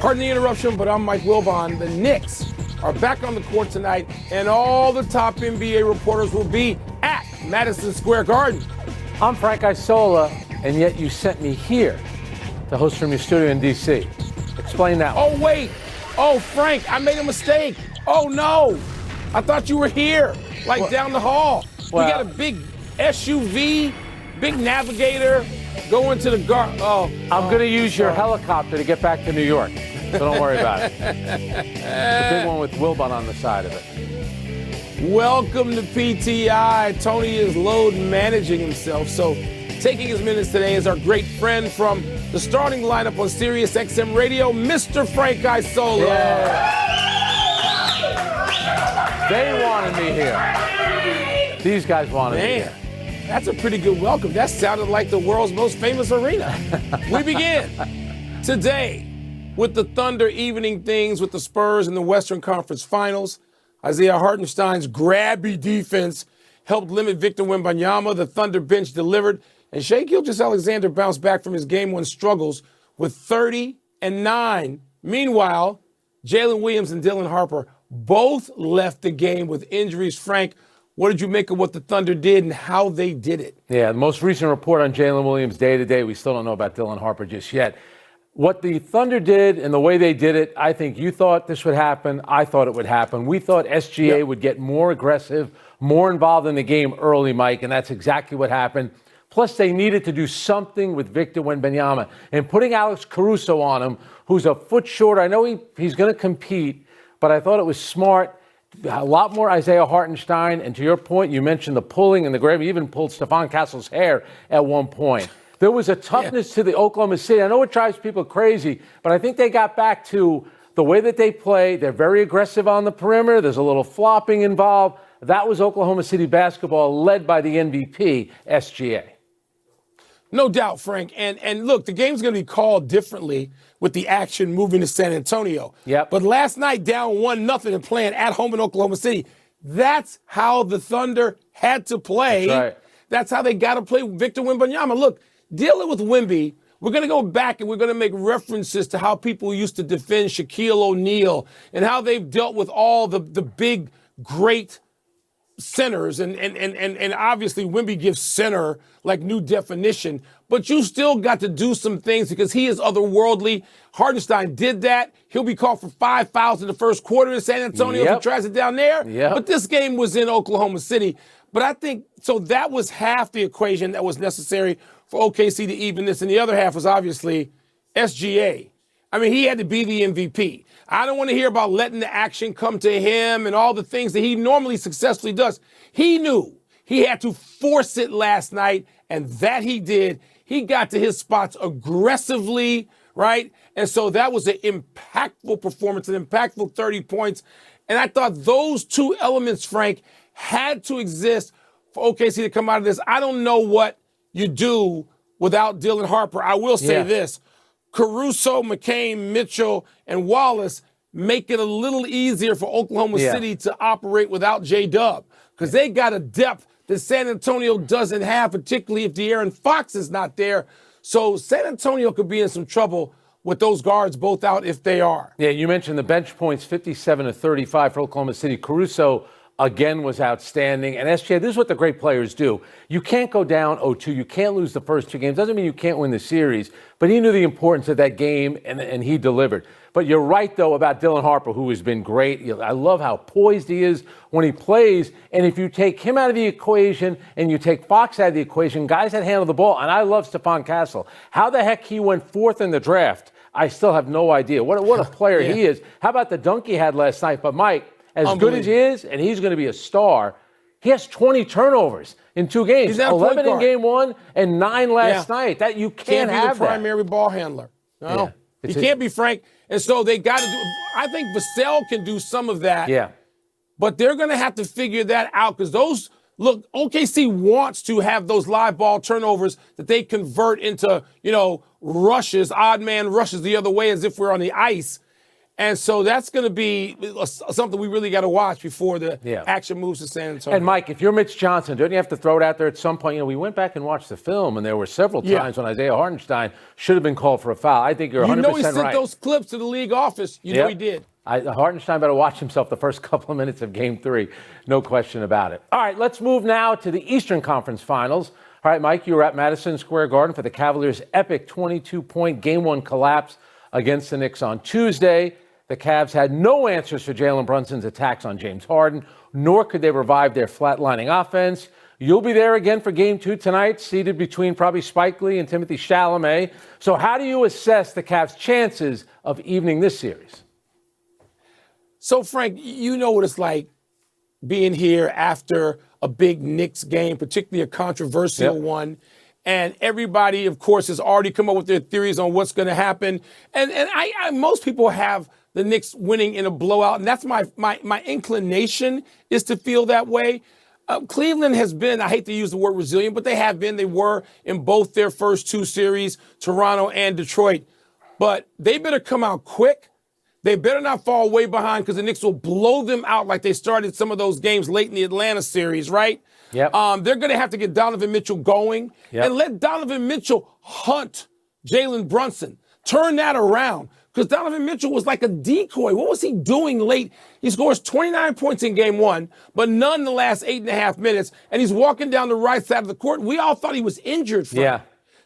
Pardon the interruption, but I'm Mike Wilbon. The Knicks are back on the court tonight, and all the top NBA reporters will be at Madison Square Garden. I'm Frank Isola, and yet you sent me here to host from your studio in D.C. Explain that one. Oh, wait. Oh, Frank, I made a mistake. Oh, no. I thought you were here, like down the hall. Well, we got a big SUV, big Navigator, going to the garden. I'm going to use your helicopter to get back to New York, so don't worry about it. The big one with Wilbon on the side of it. Welcome to PTI. Tony is load managing himself. So taking his minutes today is our great friend from the starting lineup on Sirius XM Radio, Mr. Frank Isola. Yeah. They wanted me here. These guys wanted me here. That's a pretty good welcome. That sounded like the world's most famous arena. We begin today with the Thunder evening things with the Spurs in the Western Conference Finals. Isaiah Hartenstein's grabby defense helped limit Victor Wembanyama. The Thunder bench delivered, and Shai Gilgeous-Alexander bounced back from his Game 1 struggles with 30 and 9. Meanwhile, Jalen Williams and Dylan Harper both left the game with injuries. Frank, what did you make of what the Thunder did and how they did it? Yeah, the most recent report on Jalen Williams day-to-day, we still don't know about Dylan Harper just yet. What the Thunder did and the way they did it, I think you thought this would happen. I thought it would happen. We thought SGA would get more aggressive, more involved in the game early, Mike, and that's exactly what happened. Plus, they needed to do something with Victor Wembanyama. And putting Alex Caruso on him, who's a foot short, I know he's going to compete, but I thought it was smart. A lot more Isaiah Hartenstein, and to your point, you mentioned the pulling and the grab. He even pulled Stephon Castle's hair at one point. There was a toughness to the Oklahoma City. I know it drives people crazy, but I think they got back to the way that they play. They're very aggressive on the perimeter. There's a little flopping involved. That was Oklahoma City basketball led by the MVP, SGA. No doubt, Frank. And look, the game's going to be called differently with the action moving to San Antonio. Yep. But last night, down 1-0 and playing at home in Oklahoma City, that's how the Thunder had to play. That's right. That's how they got to play Victor Wembanyama. Look, dealing with Wemby, we're going to go back and we're going to make references to how people used to defend Shaquille O'Neal and how they've dealt with all the big, great centers, and obviously Wemby gives center like new definition, but you still got to do some things because he is otherworldly. Hartenstein did that. He'll be called for 5 fouls in the first quarter in San Antonio if he tries it down there. But this game was in Oklahoma City. But I think, so that was half the equation that was necessary for OKC to even this, and the other half was obviously SGA. I mean, he had to be the MVP. I don't want to hear about letting the action come to him and all the things that he normally successfully does. He knew he had to force it last night, and that he did. He got to his spots aggressively, right? And so that was an impactful performance, an impactful 30 points. And I thought those two elements, Frank, had to exist for OKC to come out of this. I don't know what you do without Dylan Harper. I will say this. Caruso, McCain, Mitchell, and Wallace make it a little easier for Oklahoma City to operate without J-Dub because they got a depth that San Antonio doesn't have, particularly if De'Aaron Fox is not there. So San Antonio could be in some trouble with those guards both out if they are. Yeah, you mentioned the bench points, 57 to 35 for Oklahoma City. Caruso, again, was outstanding. And SGA, this is what the great players do. You can't go down 0-2. You can't lose the first two games. Doesn't mean you can't win the series. But he knew the importance of that game, and he delivered. But you're right, though, about Dylan Harper, who has been great. I love how poised he is when he plays. And if you take him out of the equation and you take Fox out of the equation, guys that handle the ball, and I love Stephon Castle. How the heck he went fourth in the draft, I still have no idea. What a player he is. How about the dunk he had last night? But, Mike, as good as he is, and he's going to be a star, he has 20 turnovers in 2 games. 11 in game 1 and 9 last night. That you can't have be the primary ball handler. No, he can't be, Frank. And so they got to do. I think Vassell can do some of that. Yeah, but they're going to have to figure that out because those. Look, OKC wants to have those live ball turnovers that they convert into, rushes, odd man rushes the other way as if we're on the ice. And so that's going to be something we really got to watch before the action moves to San Antonio. And, Mike, if you're Mitch Johnson, don't you have to throw it out there at some point? You know, we went back and watched the film, and there were several times when Isaiah Hartenstein should have been called for a foul. I think you're 100% right. You know he sent those clips to the league office. You know he did. Hartenstein better watch himself the first couple of minutes of Game 3. No question about it. All right, let's move now to the Eastern Conference Finals. All right, Mike, you were at Madison Square Garden for the Cavaliers' epic 22-point Game 1 collapse against the Knicks on Tuesday. The Cavs had no answers for Jalen Brunson's attacks on James Harden, nor could they revive their flatlining offense. You'll be there again for Game 2 tonight, seated between probably Spike Lee and Timothée Chalamet. So how do you assess the Cavs' chances of evening this series? So, Frank, you know what it's like being here after a big Knicks game, particularly a controversial one. And everybody, of course, has already come up with their theories on what's going to happen. And most people have the Knicks winning in a blowout, and that's my inclination is to feel that way. Cleveland has been, I hate to use the word resilient, but they have been. They were in both their first two series, Toronto and Detroit. But they better come out quick. They better not fall way behind because the Knicks will blow them out like they started some of those games late in the Atlanta series, right? Yep. They're going to have to get Donovan Mitchell going and let Donovan Mitchell hunt Jalen Brunson. Turn that around. Because Donovan Mitchell was like a decoy. What was he doing late? He scores 29 points in Game 1, but none in the last 8.5 minutes. And he's walking down the right side of the court. We all thought he was injured.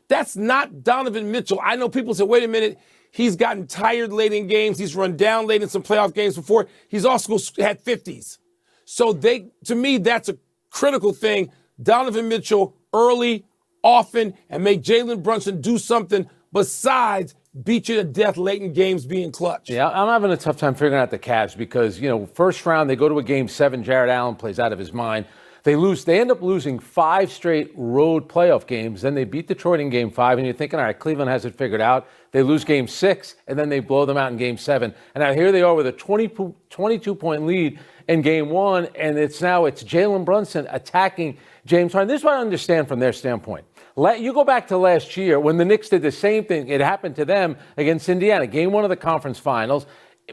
That's not Donovan Mitchell. I know people say, wait a minute. He's gotten tired late in games. He's run down late in some playoff games before. He's also had 50s. So to me, that's a critical thing. Donovan Mitchell early, often, and make Jalen Brunson do something besides beat you to death late in games being clutch. Yeah, I'm having a tough time figuring out the Cavs because, first round, they go to a Game 7. Jared Allen plays out of his mind. They end up losing 5 straight road playoff games. Then they beat Detroit in Game 5, and you're thinking, all right, Cleveland has it figured out. They lose Game 6, and then they blow them out in Game 7. And now here they are with a 22-point lead in Game 1, and it's Jalen Brunson attacking James Harden. This is what I understand from their standpoint. You go back to last year when the Knicks did the same thing. It happened to them against Indiana, Game 1 of the conference finals,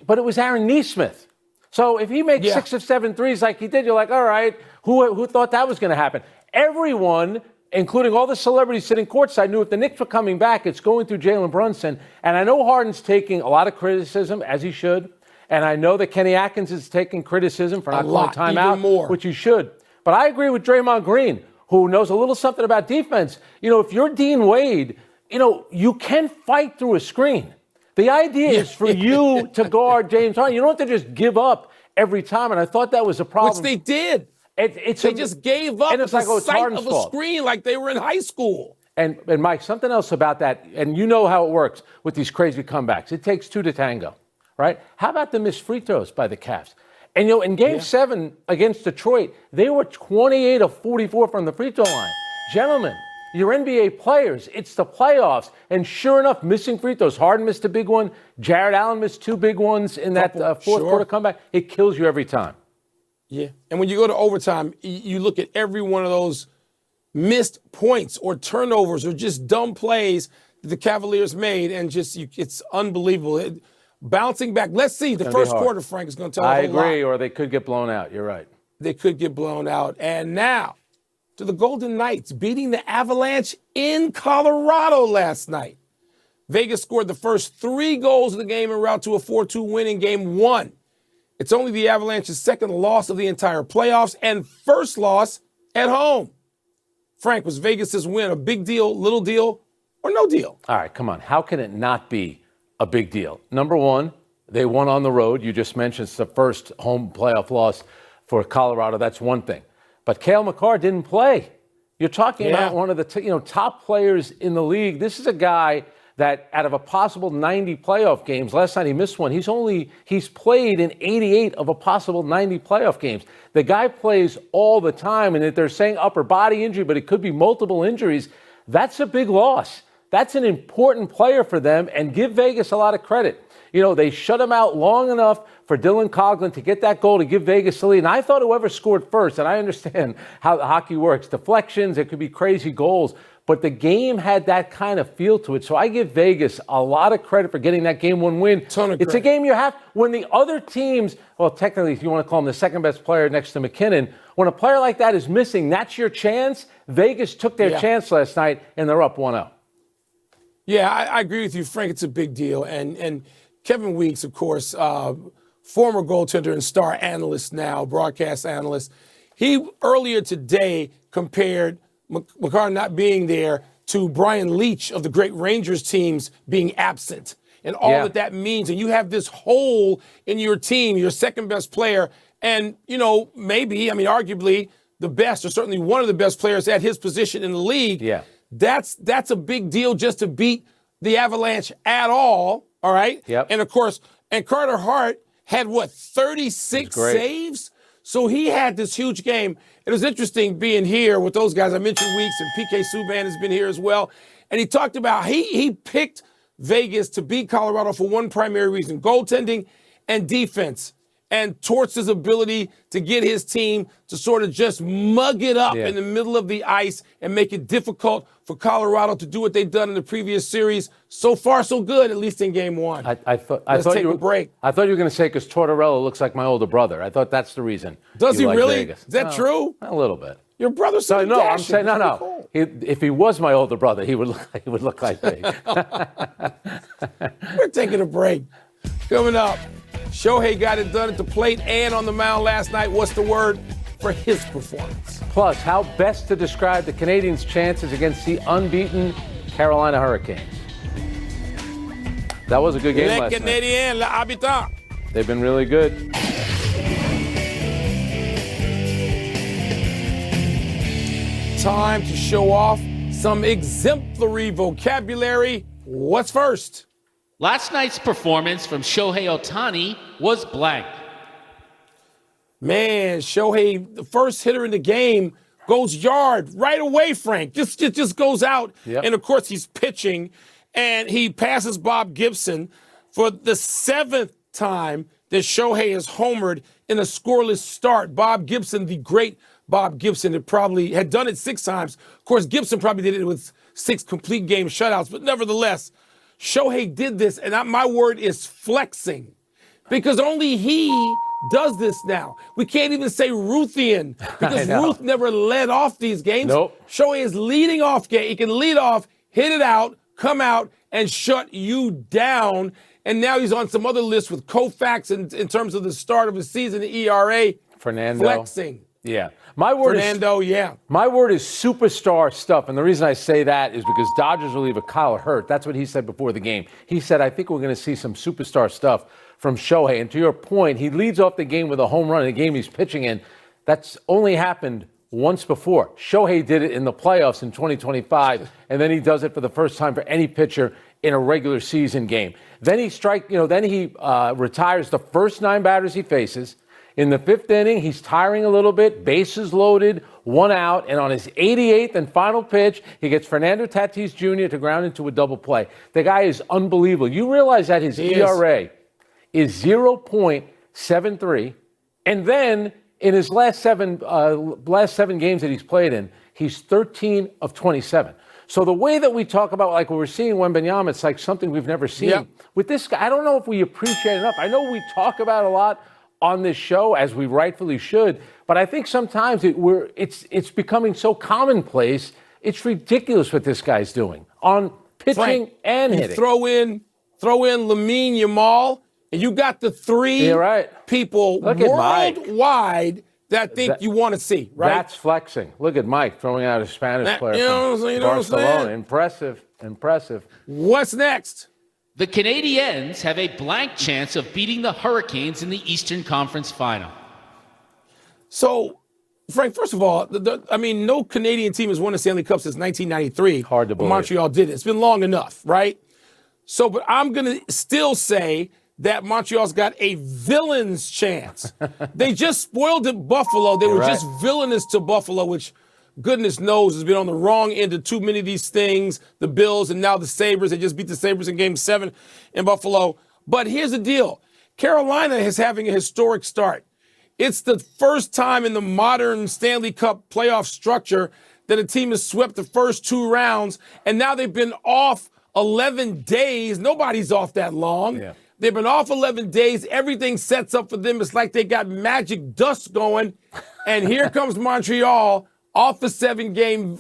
but it was Aaron Nesmith. So if he makes 6 of 7 threes like he did, you're like, all right, who thought that was going to happen? Everyone, including all the celebrities sitting courtside, knew if the Knicks were coming back, it's going through Jalen Brunson. And I know Harden's taking a lot of criticism, as he should. And I know that Kenny Atkins is taking criticism for not calling timeout, which he should. But I agree with Draymond Green, who knows a little something about defense. If you're Dean Wade, you can fight through a screen. The idea is for you to guard James Harden. You don't have to just give up every time. And I thought that was a problem. Which they did. They just gave up the sight of a screen like they were in high school. And Mike, something else about that, and you know how it works with these crazy comebacks. It takes 2 to tango, right? How about the missed free throws by the Cavs? And, in Game 7 against Detroit, they were 28 of 44 from the free throw line. Gentlemen, you're NBA players. It's the playoffs. And sure enough, missing free throws. Harden missed a big one. Jared Allen missed 2 big ones in that fourth quarter comeback. It kills you every time. Yeah. And when you go to overtime, you look at every one of those missed points or turnovers or just dumb plays that the Cavaliers made, and it's unbelievable. Bouncing back. Let's see. The first quarter, Frank, is going to tell us a whole lot. I agree, or they could get blown out. You're right. They could get blown out. And now to the Golden Knights beating the Avalanche in Colorado last night. Vegas scored the first 3 goals of the game en route to a 4-2 win in Game 1. It's only the Avalanche's second loss of the entire playoffs and first loss at home. Frank, was Vegas' win a big deal, little deal, or no deal? All right, come on. How can it not be a big deal? Number one, they won on the road. You just mentioned it's the first home playoff loss for Colorado. That's one thing. But Cale Makar didn't play. You're talking about one of the top players in the league. This is a guy that out of a possible 90 playoff games, last night he missed one. He's played in 88 of a possible 90 playoff games. The guy plays all the time, and if they're saying upper body injury, but it could be multiple injuries, that's a big loss. That's an important player for them, and give Vegas a lot of credit. They shut him out long enough for Dylan Coughlin to get that goal to give Vegas the lead. And I thought whoever scored first, and I understand how hockey works, deflections, it could be crazy goals. But the game had that kind of feel to it. So I give Vegas a lot of credit for getting that game one win. Ton of it's credit. a game you have when the other teams, well, technically, if you want to call him the second best player next to McKinnon, when a player like that is missing, that's your chance. Vegas took their chance last night, and they're up 1-0. Yeah, I agree with you, Frank. It's a big deal. And Kevin Weeks, of course, former goaltender and star analyst now, broadcast analyst, he earlier today compared McCarr not being there to Brian Leach of the great Rangers teams being absent and all that means. And you have this hole in your team, your second best player, and, maybe, arguably the best or certainly one of the best players at his position in the league. Yeah. That's a big deal just to beat the Avalanche at all right? Yep. And, of course, Carter Hart had, 36 saves? So he had this huge game. It was interesting being here with those guys. I mentioned Weeks, and PK Subban has been here as well. And he talked about he picked Vegas to beat Colorado for one primary reason, goaltending and defense, and Torts' ability to get his team to sort of just mug it up in the middle of the ice and make it difficult for Colorado to do what they've done in the previous series. So far, so good, at least in game one. I thought take you a break. I thought you were going to say because Tortorella looks like my older brother. I thought that's the reason. Does he like really? Vegas. Is that true? A little bit. Your brother's so No, I'm dashing. saying no. Cool. If he was my older brother, he would look like me. We're taking a break. Coming up, Shohei got it done at the plate and on the mound last night. What's the word for his performance? Plus, how best to describe the Canadiens' chances against the unbeaten Carolina Hurricanes. That was a good game last night. Le Canadien, l'habitant. They've been really good. Time to show off some exemplary vocabulary. What's first? Last night's performance from Shohei Ohtani was blank. Man, Shohei, the first hitter in the game, goes yard right away, Frank. Just goes out. Yep. And, of course, he's pitching, and he passes Bob Gibson for the seventh time that Shohei has homered in a scoreless start. Bob Gibson, the great Bob Gibson, had done it 6 times. Of course, Gibson probably did it with 6 complete game shutouts, but nevertheless, Shohei did this, and my word is flexing, because only he does this now. We can't even say Ruthian, because Ruth never led off these games. Nope. Shohei is leading off game. He can lead off, hit it out, come out, and shut you down. And now he's on some other list with Koufax in terms of the start of the season, the ERA. Fernando. Flexing. Yeah. My word is superstar stuff. And the reason I say that is because Dodgers reliever Kyle Hurt, that's what he said before the game. He said, I think we're going to see some superstar stuff from Shohei. And to your point, he leads off the game with a home run in a game he's pitching in. That's only happened once before. Shohei did it in the playoffs in 2025, and then he does it for the first time for any pitcher in a regular season game. Then he retires the first 9 batters he faces. In the 5th inning, he's tiring a little bit, bases loaded, 1 out, and on his 88th and final pitch, he gets Fernando Tatis Jr. to ground into a double play. The guy is unbelievable. You realize that his ERA is 0.73, and then in his last seven games that he's played in, he's 13 of 27. So the way that we talk about, like when we're seeing Wembanyama, it's like something we've never seen. Yep. With this guy, I don't know if we appreciate it enough. I know we talk about it a lot on this show, as we rightfully should, but I think sometimes it's becoming so commonplace. It's ridiculous what this guy's doing on pitching Frank, and you hitting. Throw in Lamine Yamal, and you got the 3 people worldwide that think you want to see, right? That's flexing. Look at Mike throwing out a Spanish player. You know what I'm saying? Impressive. What's next? The Canadiens have a blank chance of beating the Hurricanes in the Eastern Conference Final. So, Frank, first of all, no Canadian team has won a Stanley Cup since 1993. Hard to believe. Montreal did it. It's been long enough, right? So, but I'm going to still say that Montreal's got a villain's chance. They just spoiled it Buffalo. They were just villainous to Buffalo, which goodness knows has been on the wrong end of too many of these things. The Bills and now the Sabres. They just beat the Sabres in Game 7 in Buffalo. But here's the deal. Carolina is having a historic start. It's the first time in the modern Stanley Cup playoff structure that a team has swept the first 2 rounds, and now they've been off 11 days. Nobody's off that long. Yeah. They've been off 11 days. Everything sets up for them. It's like they got magic dust going. And here comes Montreal off a 7-game,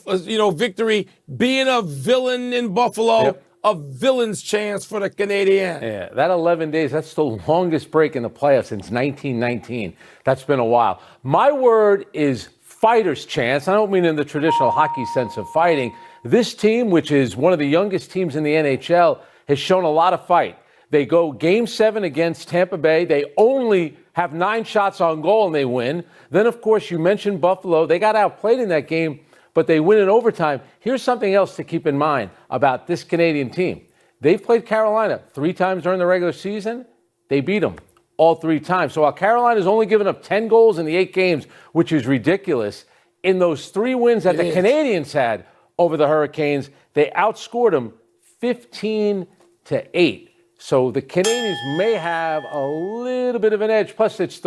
victory, being a villain in Buffalo. Yep. A villain's chance for the Canadiens. Yeah, that 11 days, that's the longest break in the playoffs since 1919. That's been a while. My word is fighter's chance. I don't mean in the traditional hockey sense of fighting. This team, which is one of the youngest teams in the NHL, has shown a lot of fight. They go Game 7 against Tampa Bay. They only have 9 shots on goal and they win. Then, of course, you mentioned Buffalo. They got outplayed in that game, but they win in overtime. Here's something else to keep in mind about this Canadian team. They've played Carolina 3 times during the regular season. They beat them all 3 times. So while Carolina's only given up 10 goals in the 8 games, which is ridiculous, in those 3 wins that the Canadians had over the Hurricanes, they outscored them 15-8. So the Canadians may have a little bit of an edge. Plus, it's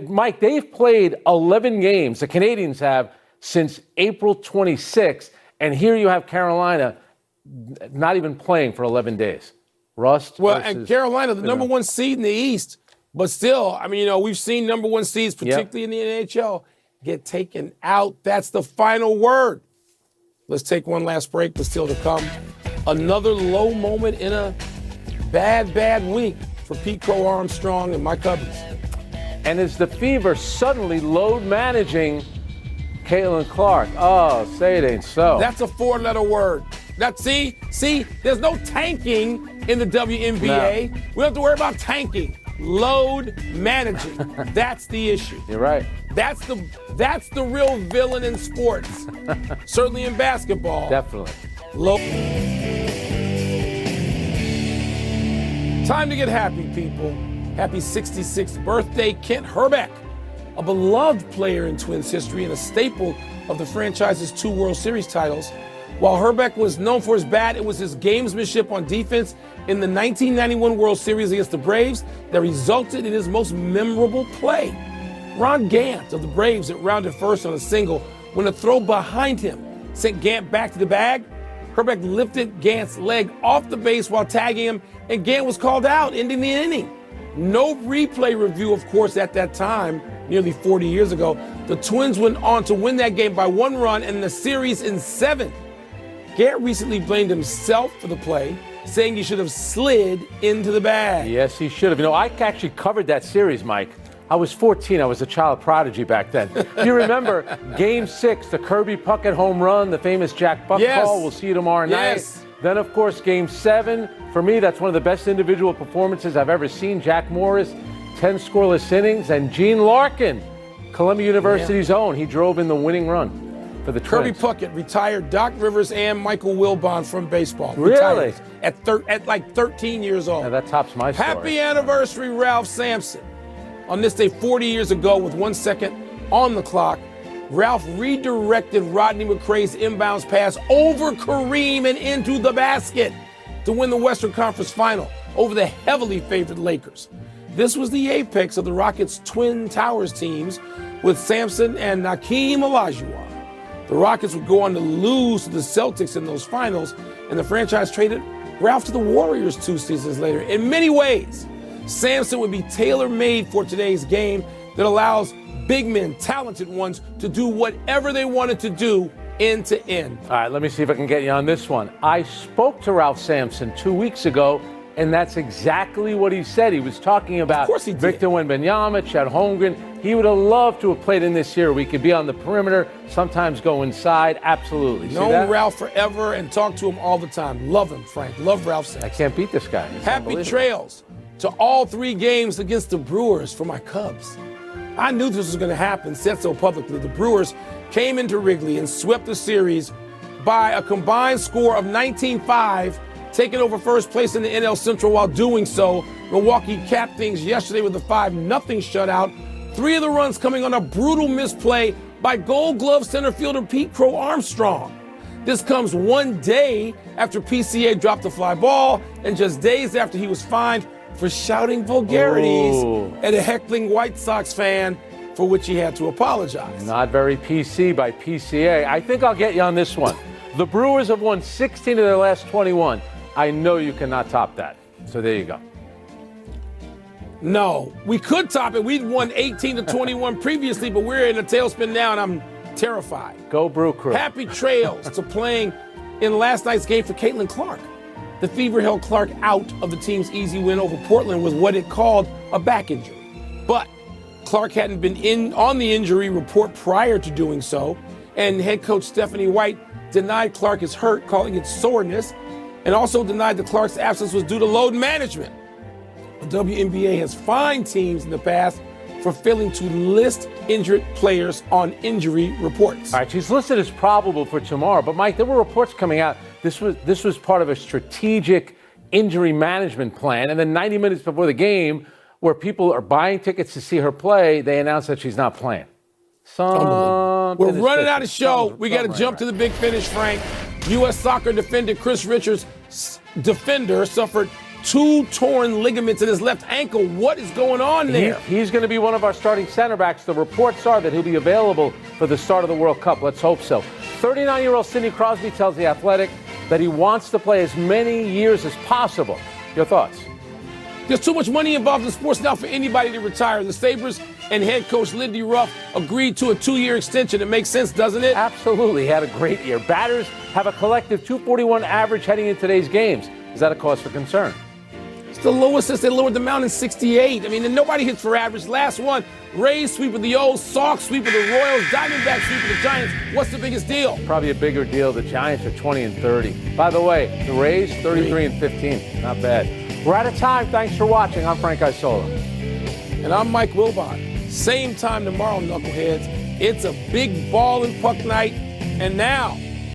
Mike, they've played 11 games, the Canadians have, since April 26th, and here you have Carolina not even playing for 11 days. Rust. Well, and Carolina, the number 1 seed in the East, but still, we've seen number 1 seeds, particularly in the NHL, get taken out. That's the final word. Let's take one last break, but still to come, another low moment in a bad week for Pete Crow Armstrong and my Cubbies. And is the Fever suddenly load managing Caitlin Clark? Oh, say it ain't so. That's a 4-letter word. See, there's no tanking in the WNBA. No. We don't have to worry about tanking. Load managing. That's the issue. You're right. That's the real villain in sports. Certainly in basketball. Definitely. Time to get happy, people. Happy 66th birthday, Kent Herbeck, a beloved player in Twins history and a staple of the franchise's 2 World Series titles. While Herbeck was known for his bat, it was his gamesmanship on defense in the 1991 World Series against the Braves that resulted in his most memorable play. Ron Gant of the Braves had rounded first on a single when a throw behind him sent Gant back to the bag. Herbeck lifted Gant's leg off the base while tagging him, and Gant was called out, ending the inning. No replay review, of course, at that time, nearly 40 years ago. The Twins went on to win that game by 1 run and the series in 7. Gant recently blamed himself for the play, saying he should have slid into the bag. Yes, he should have. I actually covered that series, Mike. I was 14. I was a child prodigy back then. Do you remember Game 6, the Kirby Puckett home run, the famous Jack Buck call? We'll see you tomorrow night. Then, of course, Game 7. For me, that's one of the best individual performances I've ever seen. Jack Morris, 10 scoreless innings. And Gene Larkin, Columbia University's own. He drove in the winning run for the Twins. Kirby Puckett retired Doc Rivers and Michael Wilbon from baseball. Really? Retired at like 13 years old. Now, that tops my story. Happy anniversary, Ralph Sampson. On this day 40 years ago, with 1 second on the clock, Ralph redirected Rodney McCray's inbounds pass over Kareem and into the basket to win the Western Conference Final over the heavily favored Lakers. This was the apex of the Rockets' Twin Towers teams with Sampson and Hakeem Olajuwon. The Rockets would go on to lose to the Celtics in those finals, and the franchise traded Ralph to the Warriors 2 seasons later. In many ways, Sampson would be tailor-made for today's game that allows big men, talented ones, to do whatever they wanted to do end to end. All right, let me see if I can get you on this one. I spoke to Ralph Sampson 2 weeks ago, and that's exactly what he said. He was talking about of course he did. Victor Wembanyama, Chet Holmgren. He would have loved to have played in this year. We could be on the perimeter, sometimes go inside. Absolutely. Known Ralph forever and talk to him all the time. Love him, Frank. Love Ralph Sampson. I can't beat this guy. It's Happy trails to all 3 games against the Brewers for my Cubs. I knew this was going to happen, said so publicly. The Brewers came into Wrigley and swept the series by a combined score of 19-5, taking over first place in the NL Central. While doing so, Milwaukee capped things yesterday with a 5-0 shutout. 3 of the runs coming on a brutal misplay by Gold Glove center fielder Pete Crow Armstrong. This comes 1 day after PCA dropped a fly ball and just days after he was fined for shouting vulgarities at a heckling White Sox fan for which he had to apologize. Not very PC by PCA. I think I'll get you on this one. The Brewers have won 16 of their last 21. I know you cannot top that. So there you go. No, we could top it. We'd won 18 to 21 previously, but we're in a tailspin now, and I'm terrified. Go Brew Crew. Happy trails to playing in last night's game for Caitlin Clark. The Fever held Clark out of the team's easy win over Portland with what it called a back injury. But Clark hadn't been on the injury report prior to doing so, and head coach Stephanie White denied Clark is hurt, calling it soreness, and also denied that Clark's absence was due to load management. The WNBA has fined teams in the past for failing to list injured players on injury reports. All right, she's listed as probable for tomorrow, but Mike, there were reports coming out. This was part of a strategic injury management plan, and then 90 minutes before the game, where people are buying tickets to see her play, they announced that she's not playing. We're running out of show. We got to jump to the big finish, Frank. U.S. soccer defender Chris Richards' suffered 2 torn ligaments in his left ankle. What is going on there? He's going to be one of our starting center backs. The reports are that he'll be available for the start of the World Cup. Let's hope so. 39-year-old Sidney Crosby tells The Athletic that he wants to play as many years as possible. Your thoughts? There's too much money involved in sports now for anybody to retire. The Sabres and head coach Lindy Ruff agreed to a 2-year extension. It makes sense, doesn't it? Absolutely. He had a great year. Batters have a collective 241 average heading into today's games. Is that a cause for concern? It's the lowest since they lowered the mound in 68. I mean, and nobody hits for average. Last one, Rays sweep of the O's, Sox sweep of the Royals, Diamondbacks sweep of the Giants. What's the biggest deal? Probably a bigger deal. The Giants are 20 and 30. By the way, the Rays 33 and 15. Not bad. We're out of time. Thanks for watching. I'm Frank Isola. And I'm Mike Wilbon. Same time tomorrow, knuckleheads. It's a big ball and puck night. And now,